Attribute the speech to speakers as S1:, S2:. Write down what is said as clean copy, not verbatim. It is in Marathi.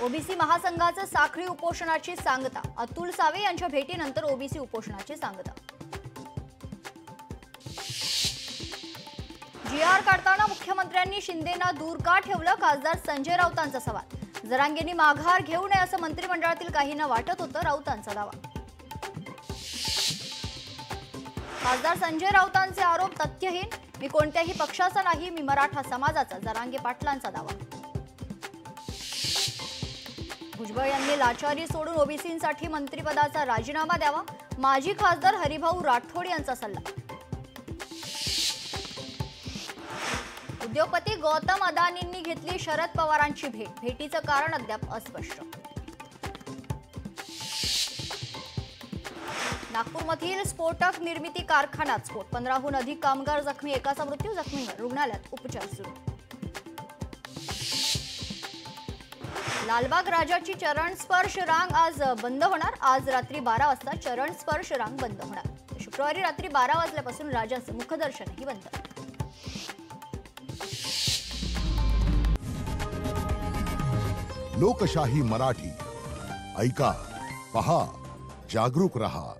S1: ओबीसी महासंघाचं साखळी उपोषणाची सांगता। अतुल सावे यांच्या भेटीनंतर ओबीसी उपोषणाची सांगता। जीआर काढताना मुख्यमंत्र्यांनी शिंदेना दूर का ठेवलं? खासदार संजय राऊतांचा सवाल। जरांगेंनी माघार घेऊ नये असं मंत्रिमंडळातील काहींना वाटत होतं, राऊतांचा दावा। खासदार संजय राऊतांचे आरोप तथ्यहीन। मी कोणत्याही पक्षाचा नाही, मी मराठा समाजाचा, जरांगे पाटलांचा दावा। भुजबळ यांनी लाचारी सोडून ओबीसींसाठी मंत्रिपदाचा राजीनामा द्यावा, माजी खासदार हरिभाऊ राठोड यांचा सल्ला। उद्योगपती गौतम अदानींनी घेतली शरद पवारांची भेट, भेटीचं कारण अद्याप अस्पष्ट। नागपूरमधील स्फोटक निर्मिती कारखान्यात स्फोट, 15हून अधिक कामगार जखमी, एकाचा मृत्यू, जखमींवर रुग्णालयात उपचार सुरू। लालबाग राजाची चरण स्पर्श रांग आज बंद होणार। आज रात्री 12 वाजता चरण स्पर्श रांग बंद होणार। शुक्रवारी रात्री 12 वाजल्यापासून राजाचं मुखदर्शनही बंद।
S2: लोकशाही मराठी ऐका, पहा, जागरूक रहा।